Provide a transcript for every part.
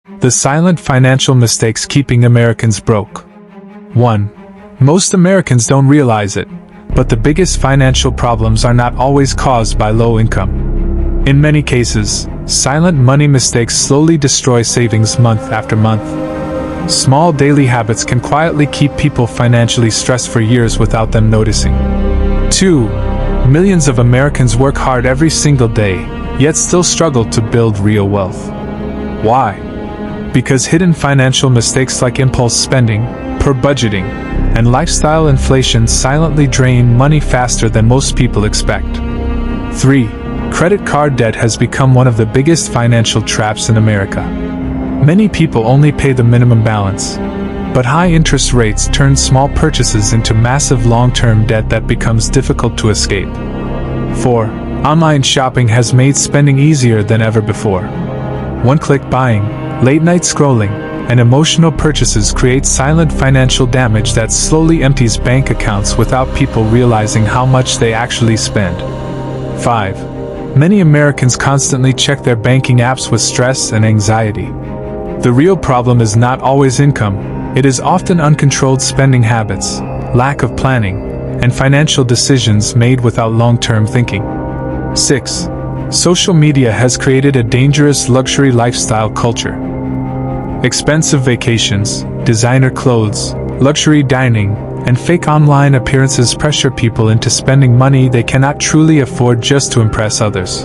The silent financial mistakes keeping Americans broke. 1. Most Americans don't realize it, but the biggest financial problems are not always caused by low income. In many cases, silent money mistakes slowly destroy savings month after month. Small daily habits can quietly keep people financially stressed for years without them noticing. 2. Millions of Americans work hard every single day, yet still struggle to build real wealth. Why? Because hidden financial mistakes like impulse spending, poor budgeting, and lifestyle inflation silently drain money faster than most people expect. 3. Credit card debt has become one of the biggest financial traps in America. Many people only pay the minimum balance, but high interest rates turn small purchases into massive long-term debt that becomes difficult to escape. 4. Online shopping has made spending easier than ever before. One-click buying, late-night scrolling, and emotional purchases create silent financial damage that slowly empties bank accounts without people realizing how much they actually spend. 5. Many Americans constantly check their banking apps with stress and anxiety. The real problem is not always income, it is often uncontrolled spending habits, lack of planning, and financial decisions made without long-term thinking. 6. Social media has created a dangerous luxury lifestyle culture. Expensive vacations, designer clothes, luxury dining, and fake online appearances pressure people into spending money they cannot truly afford just to impress others.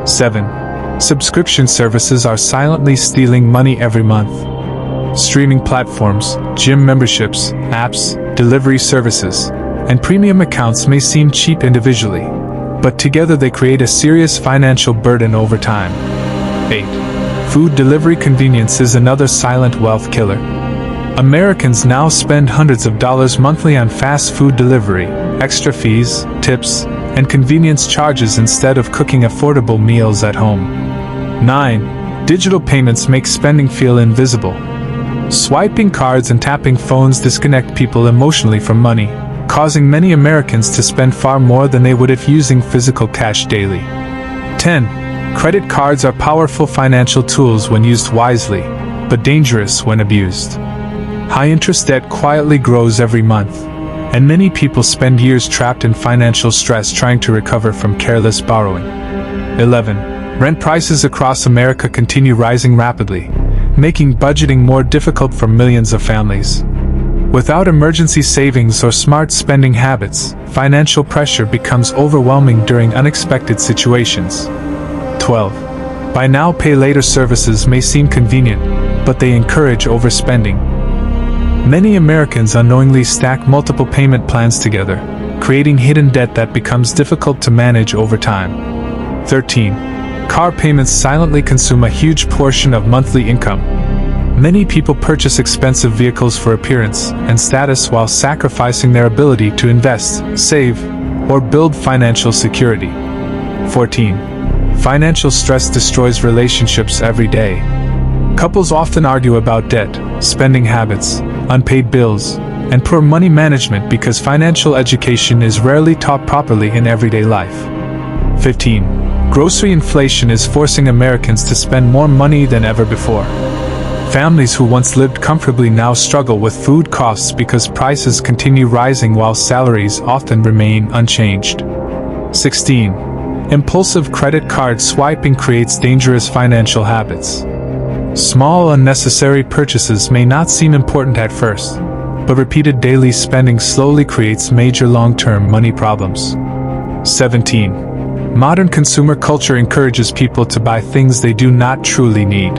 7. Subscription services are silently stealing money every month. Streaming platforms, gym memberships, apps, delivery services, and premium accounts may seem cheap individually, but together they create a serious financial burden over time. 8. Food delivery convenience is another silent wealth killer. Americans now spend hundreds of dollars monthly on fast food delivery, extra fees, tips, and convenience charges instead of cooking affordable meals at home. 9. Digital payments make spending feel invisible. Swiping cards and tapping phones disconnect people emotionally from money, causing many Americans to spend far more than they would if using physical cash daily. 10. Credit cards are powerful financial tools when used wisely, but dangerous when abused. High-interest debt quietly grows every month, and many people spend years trapped in financial stress trying to recover from careless borrowing. 11. Rent prices across America continue rising rapidly, making budgeting more difficult for millions of families. Without emergency savings or smart spending habits, financial pressure becomes overwhelming during unexpected situations. 12. Buy now, pay later services may seem convenient, but they encourage overspending. Many Americans unknowingly stack multiple payment plans together, creating hidden debt that becomes difficult to manage over time. 13. Car payments silently consume a huge portion of monthly income. Many people purchase expensive vehicles for appearance and status while sacrificing their ability to invest, save, or build financial security. 14. Financial stress destroys relationships every day. Couples often argue about debt, spending habits, unpaid bills, and poor money management because financial education is rarely taught properly in everyday life. 15. Grocery inflation is forcing Americans to spend more money than ever before. Families who once lived comfortably now struggle with food costs because prices continue rising while salaries often remain unchanged. 16. Impulsive credit card swiping creates dangerous financial habits. Small unnecessary purchases may not seem important at first, but repeated daily spending slowly creates major long-term money problems. 17. Modern consumer culture encourages people to buy things they do not truly need.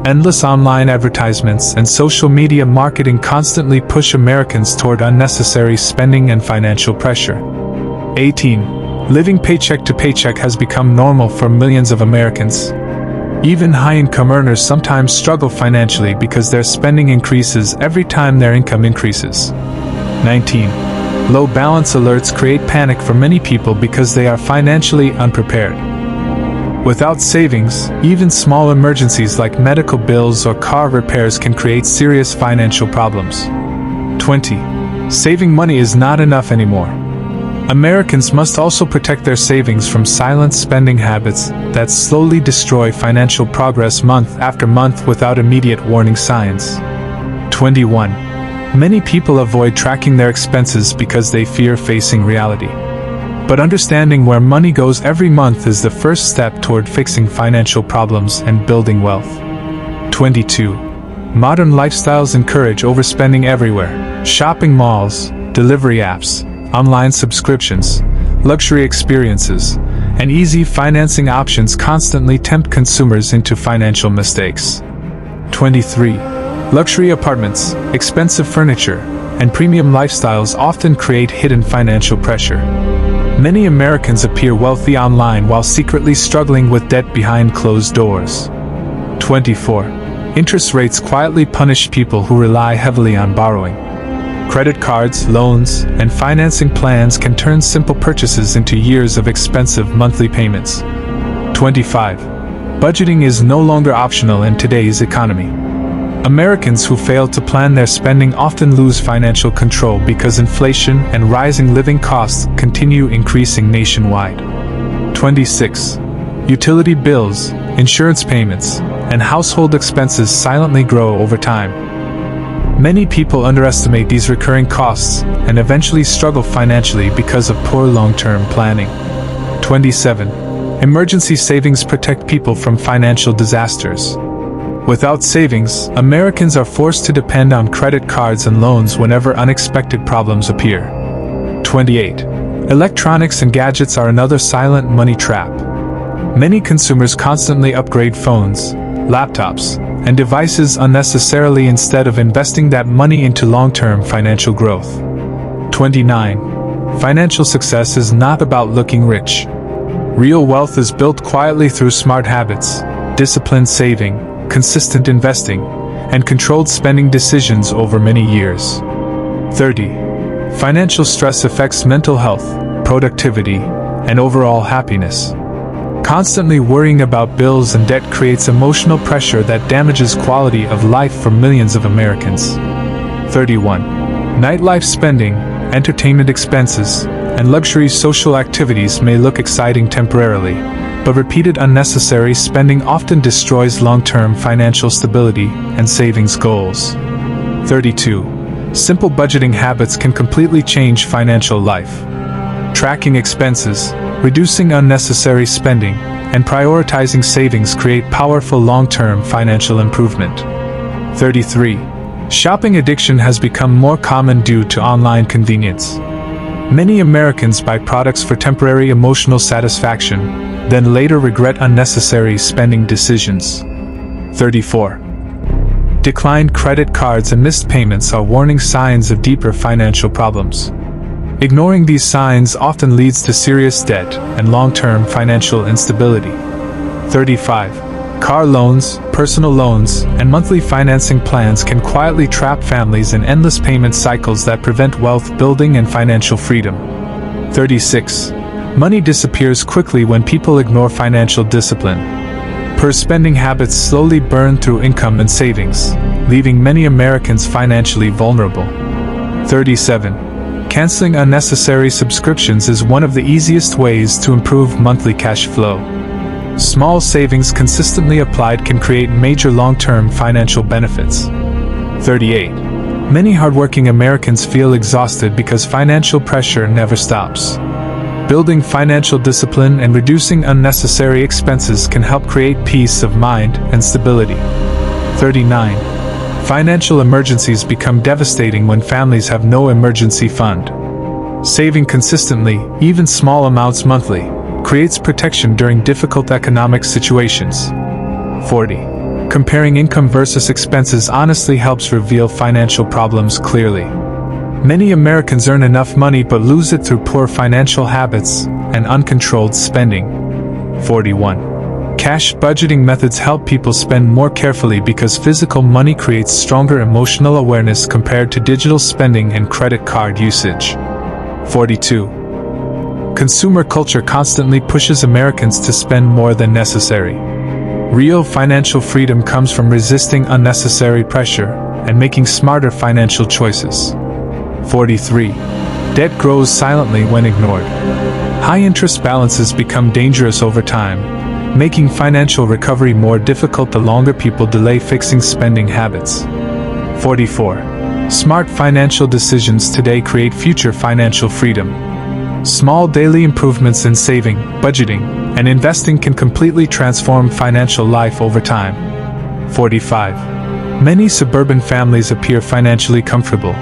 Endless online advertisements and social media marketing constantly push Americans toward unnecessary spending and financial pressure. 18. Living paycheck to paycheck has become normal for millions of Americans. Even high-income earners sometimes struggle financially because their spending increases every time their income increases. 19. Low balance alerts create panic for many people because they are financially unprepared. Without savings, even small emergencies like medical bills or car repairs can create serious financial problems. 20. Saving money is not enough anymore. Americans must also protect their savings from silent spending habits that slowly destroy financial progress month after month without immediate warning signs. 21. Many people avoid tracking their expenses because they fear facing reality. But understanding where money goes every month is the first step toward fixing financial problems and building wealth. 22. Modern lifestyles encourage overspending everywhere. Shopping malls, delivery apps, online subscriptions, luxury experiences, and easy financing options constantly tempt consumers into financial mistakes. 23. Luxury apartments, expensive furniture, and premium lifestyles often create hidden financial pressure. Many Americans appear wealthy online while secretly struggling with debt behind closed doors. 24. Interest rates quietly punish people who rely heavily on borrowing. Credit cards, loans, and financing plans can turn simple purchases into years of expensive monthly payments. 25. Budgeting is no longer optional in today's economy. Americans who fail to plan their spending often lose financial control because inflation and rising living costs continue increasing nationwide. 26. Utility bills, insurance payments, and household expenses silently grow over time. Many people underestimate these recurring costs and eventually struggle financially because of poor long-term planning. 27. Emergency savings protect people from financial disasters. Without savings, Americans are forced to depend on credit cards and loans whenever unexpected problems appear. 28. Electronics and gadgets are another silent money trap. Many consumers constantly upgrade phones, laptops, and devices unnecessarily instead of investing that money into long-term financial growth. 29. Financial success is not about looking rich. Real wealth is built quietly through smart habits, disciplined saving, consistent investing, and controlled spending decisions over many years. 30. Financial stress affects mental health, productivity, and overall happiness. Constantly worrying about bills and debt creates emotional pressure that damages quality of life for millions of Americans. 31. Nightlife spending, entertainment expenses, and luxury social activities may look exciting temporarily, but repeated unnecessary spending often destroys long-term financial stability and savings goals. 32. Simple budgeting habits can completely change financial life. Tracking expenses, reducing unnecessary spending, and prioritizing savings create powerful long-term financial improvement. 33. Shopping addiction has become more common due to online convenience. Many Americans buy products for temporary emotional satisfaction, then later regret unnecessary spending decisions. 34. Declined credit cards and missed payments are warning signs of deeper financial problems. Ignoring these signs often leads to serious debt and long-term financial instability. 35. Car loans, personal loans, and monthly financing plans can quietly trap families in endless payment cycles that prevent wealth building and financial freedom. 36. Money disappears quickly when people ignore financial discipline. Poor spending habits slowly burn through income and savings, leaving many Americans financially vulnerable. 37. Canceling unnecessary subscriptions is one of the easiest ways to improve monthly cash flow. Small savings consistently applied can create major long-term financial benefits. 38. Many hardworking Americans feel exhausted because financial pressure never stops. Building financial discipline and reducing unnecessary expenses can help create peace of mind and stability. 39. Financial emergencies become devastating when families have no emergency fund. Saving consistently, even small amounts monthly, creates protection during difficult economic situations. 40. Comparing income versus expenses honestly helps reveal financial problems clearly. Many Americans earn enough money but lose it through poor financial habits and uncontrolled spending. 41. Cash budgeting methods help people spend more carefully because physical money creates stronger emotional awareness compared to digital spending and credit card usage. 42. Consumer culture constantly pushes Americans to spend more than necessary. Real financial freedom comes from resisting unnecessary pressure and making smarter financial choices. 43. Debt grows silently when ignored. High-interest balances become dangerous over time, making financial recovery more difficult the longer people delay fixing spending habits. 44. Smart financial decisions today create future financial freedom. Small daily improvements in saving, budgeting, and investing can completely transform financial life over time. 45. Many suburban families appear financially comfortable,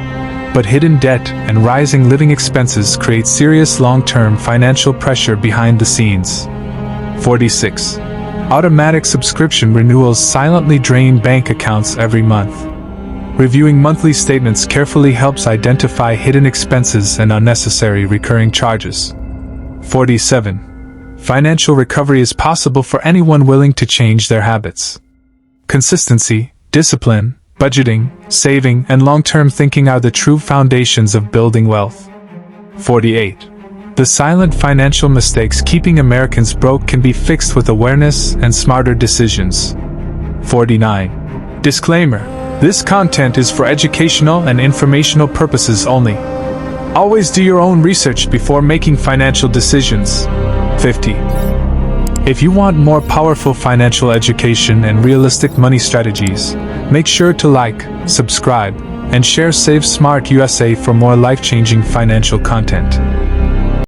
but hidden debt and rising living expenses create serious long-term financial pressure behind the scenes. 46. Automatic subscription renewals silently drain bank accounts every month. Reviewing monthly statements carefully helps identify hidden expenses and unnecessary recurring charges. 47. Financial recovery is possible for anyone willing to change their habits. Consistency, discipline, budgeting, saving, and long-term thinking are the true foundations of building wealth. 48. The silent financial mistakes keeping Americans broke can be fixed with awareness and smarter decisions. 49. Disclaimer: this content is for educational and informational purposes only. Always do your own research before making financial decisions. 50. If you want more powerful financial education and realistic money strategies, make sure to like, subscribe, and share Save Smart USA for more life-changing financial content.